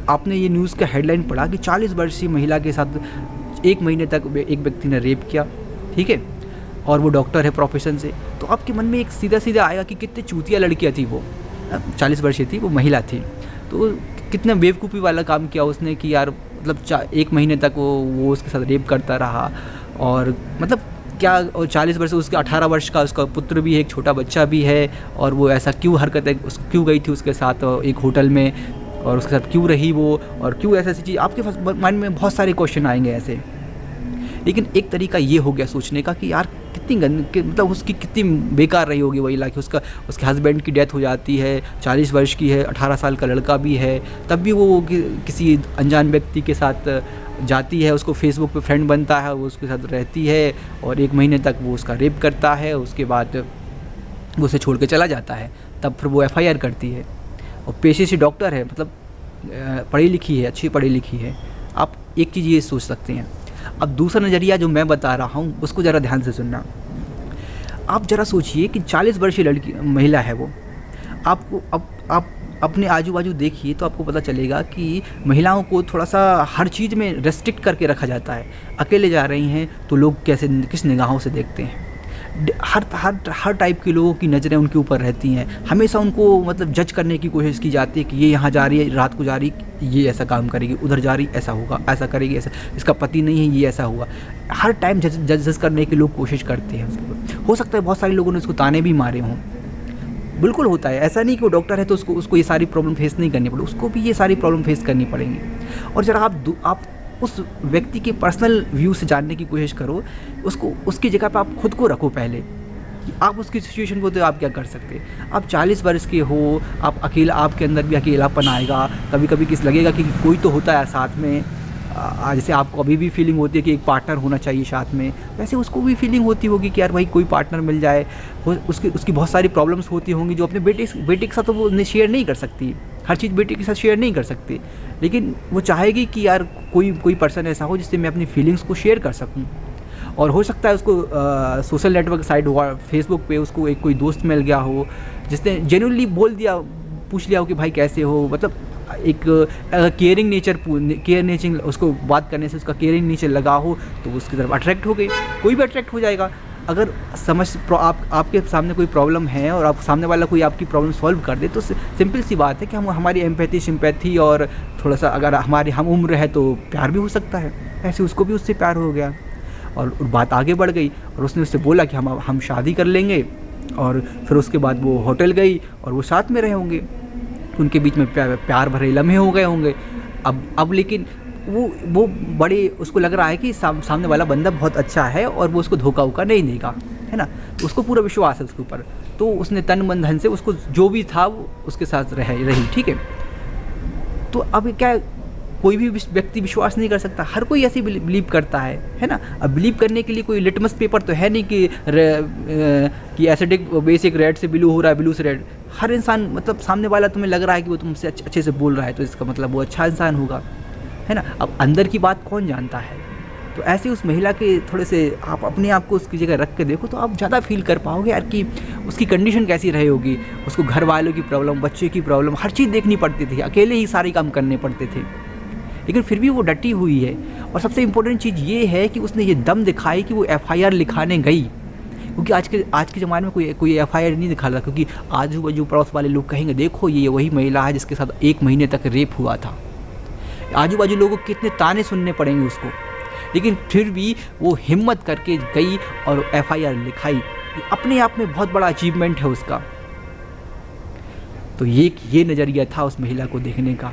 आपने ये न्यूज़ का हेडलाइन पढ़ा कि 40 वर्षीय महिला के साथ 1 महीने तक एक व्यक्ति ने रेप किया, ठीक है, और वो डॉक्टर है प्रोफेशन से, तो आपके मन में एक सीधा आएगा कि कितनी चूतिया लड़कियाँ थी वो। 40 वर्षीय थी वो, महिला थी, तो कितना बेवकूफ़ी वाला काम किया उसने कि यार मतलब 1 महीने तक वो उसके साथ रेप करता रहा। और मतलब क्या, और 40 वर्ष, उसके 18 वर्ष का उसका पुत्र भी है, एक छोटा बच्चा भी है, और वो ऐसा क्यों हरकतें क्यों गई थी उसके साथ एक होटल में, और उसके साथ क्यों रही वो, और क्यों ऐसी चीज़, आपके माइंड में बहुत सारे क्वेश्चन आएंगे ऐसे। लेकिन एक तरीका ये हो गया सोचने का कि यार कितनी मतलब उसकी कितनी बेकार रही होगी वही लाइफ, उसके हस्बैंड की डेथ हो जाती है, 40 वर्ष की है, 18 साल का लड़का भी है, तब भी वो किसी अनजान व्यक्ति के साथ जाती है, उसको फेसबुक पे फ्रेंड बनता है, वो उसके साथ रहती है, और 1 महीने तक वो उसका रेप करता है, उसके बाद वो उसे छोड़ के चला जाता है। तब फिर वो FIR करती है, और पेशे से डॉक्टर है, मतलब पढ़ी लिखी है, अच्छी पढ़ी लिखी है। आप एक चीज़ ये सोच सकते हैं। अब दूसरा नज़रिया जो मैं बता रहा हूँ उसको ज़रा ध्यान से सुनना। आप ज़रा सोचिए कि 40 वर्षीय लड़की महिला है वो, आपको आप अपने आजू बाजू देखिए तो आपको पता चलेगा कि महिलाओं को थोड़ा सा हर चीज़ में रेस्ट्रिक्ट करके रखा जाता है। अकेले जा रही हैं तो लोग कैसे, किस निगाहों से देखते हैं, हर टाइप के लोगों की नज़रें उनके ऊपर रहती हैं, हमेशा उनको मतलब जज करने की कोशिश की जाती है कि ये यहाँ जा रही है, रात को जा रही, ये ऐसा काम करेगी, उधर जा रही ऐसा होगा, ऐसा करेगी, ऐसा, इसका पति नहीं है ये ऐसा हुआ। हर टाइम जज करने की लोग कोशिश करते हैं उसके ऊपर। हो सकता है बहुत सारे लोगों ने उसको ताने भी मारे हों, बिल्कुल होता है, ऐसा नहीं कि वो डॉक्टर है तो उसको ये सारी प्रॉब्लम फेस नहीं करनी पड़े, उसको भी ये सारी प्रॉब्लम फेस करनी पड़ेंगी। और जरा आप उस व्यक्ति के पर्सनल व्यू से जानने की कोशिश करो, उसकी जगह पे आप खुद को रखो पहले, आप उसकी सिचुएशन को, तो आप क्या कर सकते हैं। आप 40 वर्ष के हो, आप अकेला, आपके अंदर भी अकेलापन आएगा, कभी कभी किस लगेगा कि कोई तो होता है साथ में। जैसे आपको अभी भी फीलिंग होती है कि एक पार्टनर होना चाहिए साथ में, वैसे उसको भी फीलिंग होती होगी कि यार भाई कोई पार्टनर मिल जाए। उसकी बहुत सारी प्रॉब्लम्स होती होंगी जो अपने बेटे के साथ तो वो शेयर नहीं कर सकती, हर चीज़ बेटे के साथ शेयर नहीं कर सकती, लेकिन वो चाहेगी कि यार कोई पर्सन ऐसा हो जिससे मैं अपनी फीलिंग्स को शेयर कर सकूं। और हो सकता है उसको सोशल नेटवर्क साइट फेसबुक पे उसको एक कोई दोस्त मिल गया हो जिसने जेन्युइनली बोल दिया, पूछ लिया हो कि भाई कैसे हो, मतलब एक केयर नेचर उसको बात करने से उसका केयरिंग नेचर लगा हो तो उसकी तरफ अट्रैक्ट हो गई। कोई भी अट्रैक्ट हो जाएगा। अगर आपके सामने कोई प्रॉब्लम है और आप सामने वाला कोई आपकी प्रॉब्लम सॉल्व कर दे तो सिंपल सी बात है कि हमारी एम्पैथी सिंपैथी और थोड़ा सा अगर हमारी हम उम्र है तो प्यार भी हो सकता है। ऐसे उसको भी उससे प्यार हो गया और बात आगे बढ़ गई और उसने उससे बोला कि हम शादी कर लेंगे। और फिर उसके बाद वो होटल गई और वो साथ में रहे होंगे, उनके बीच में प्यार भरे लम्हे हो गए होंगे। अब लेकिन वो बड़े उसको लग रहा है कि सामने वाला बंदा बहुत अच्छा है और वो उसको धोखा वोखा नहीं देगा, है ना। तो उसको पूरा विश्वास है उसके ऊपर, तो उसने तन मन धन से उसको जो भी था वो उसके साथ रही, ठीक है। तो अब क्या कोई भी व्यक्ति विश्वास नहीं कर सकता, हर कोई ऐसे बिलीव करता है ना। अब बिलीव करने के लिए कोई लिटमस पेपर तो है नहीं कि एसिडिक बेसिक रेड से ब्लू हो रहा है, ब्लू से रेड। हर इंसान, मतलब सामने वाला तुम्हें लग रहा है कि वो तुमसे अच्छे से बोल रहा है तो इसका मतलब वो अच्छा इंसान होगा, है ना। अब अंदर की बात कौन जानता है। तो ऐसे उस महिला के थोड़े से आप अपने आप को उसकी जगह रख के देखो तो आप ज़्यादा फील कर पाओगे यार कि उसकी कंडीशन कैसी रही होगी। उसको घर वालों की प्रॉब्लम, बच्चे की प्रॉब्लम, हर चीज़ देखनी पड़ती थी, अकेले ही सारे काम करने पड़ते थे, लेकिन फिर भी वो डटी हुई है। और सबसे इम्पोर्टेंट चीज़ ये है कि उसने ये दम दिखाई कि वो FIR लिखाने गई, क्योंकि आज के ज़माने में कोई FIR नहीं दिखा रहा, क्योंकि आजू बाजू पड़ोस वाले लोग कहेंगे देखो ये वही महिला है जिसके साथ 1 महीने तक रेप हुआ था। आजू बाजू लोगों को कितने ताने सुनने पड़ेंगे उसको, लेकिन फिर भी वो हिम्मत करके गई और FIR लिखाई। अपने आप में बहुत बड़ा अचीवमेंट है उसका। तो ये नज़रिया था उस महिला को देखने का।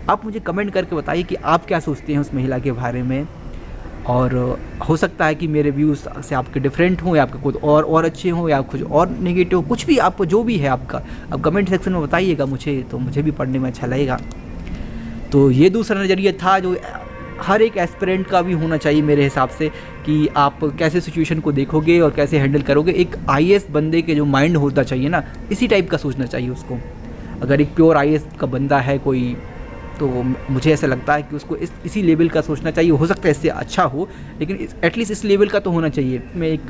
आप मुझे कमेंट करके बताइए कि आप क्या सोचते हैं उस महिला के बारे में। और हो सकता है कि मेरे व्यूज़ से आपके डिफरेंट हों या आपके कुछ और अच्छे हों या कुछ और नेगेटिव हो, कुछ भी आपको जो भी है आपका, आप कमेंट सेक्शन में बताइएगा मुझे, तो मुझे भी पढ़ने में अच्छा लगेगा। तो ये दूसरा नज़रिया था जो हर एक एस्पिरेंट का भी होना चाहिए मेरे हिसाब से, कि आप कैसे सिचुएशन को देखोगे और कैसे हैंडल करोगे। एक IAS बंदे के जो माइंड होता चाहिए ना, इसी टाइप का सोचना चाहिए उसको। अगर एक प्योर IAS का बंदा है कोई, तो मुझे ऐसा लगता है कि उसको इसी लेवल का सोचना चाहिए। हो सकता है इससे अच्छा हो, लेकिन एटलीस्ट इस लेवल का तो होना चाहिए। में एक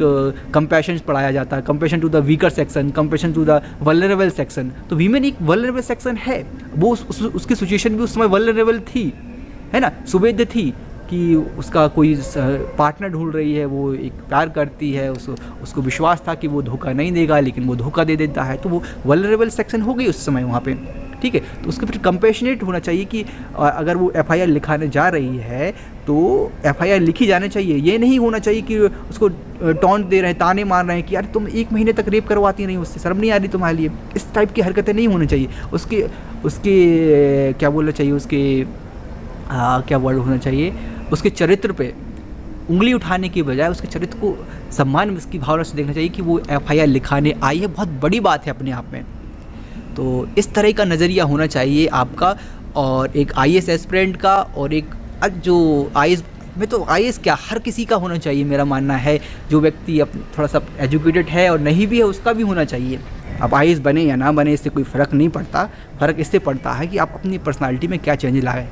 कंपैशन पढ़ाया जाता है, compassion to the weaker section, compassion to the vulnerable section. तो वीमेन एक वल्नरेबल सेक्शन है, वो उसकी सिचुएशन भी उस समय वल्नरेबल थी, है ना, सुवेद्य थी कि उसका कोई पार्टनर ढूंढ रही है, वो एक प्यार करती है, उसको विश्वास था कि वो धोखा नहीं देगा, लेकिन वो धोखा दे देता है। तो वो वल्नरेबल सेक्शन हो गई उस समय वहाँ पे, ठीक है। तो उसके फिर कंपेशनेट होना चाहिए कि अगर वो एफआईआर लिखाने जा रही है तो एफआईआर लिखी जानी चाहिए। ये नहीं होना चाहिए कि उसको टॉन्ट दे रहे हैं, ताने मार रहे हैं कि यार तुम 1 महीने तक रेप करवाती नहीं, उससे शर्म नहीं आ रही तुम्हारे लिए। इस टाइप की हरकतें नहीं होनी चाहिए। उसके क्या बोलना चाहिए, उसके क्या वर्ड होना चाहिए, उसके चरित्र पे उंगली उठाने की बजाय उसके चरित्र को सम्मान की भावना से देखना चाहिए कि वो एफआईआर लिखाने आई है, बहुत बड़ी बात है अपने आप में। तो इस तरह का नज़रिया होना चाहिए आपका, और एक आईएएस एस्पिरेंट का, और एक जो आईएएस में तो आईएएस क्या हर किसी का होना चाहिए, मेरा मानना है। जो व्यक्ति थोड़ा सा एजुकेटेड है और नहीं भी है उसका भी होना चाहिए। अब आईएएस बने या ना बने इससे कोई फ़र्क नहीं पड़ता। फ़र्क इससे पड़ता है कि आप अपनी पर्सनालिटी में क्या चेंज लाए,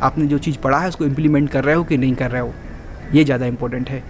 आपने जो चीज़ पढ़ा है उसको इम्प्लीमेंट कर रहे हो कि नहीं कर रहे हो, ये ज़्यादा इम्पोर्टेंट है।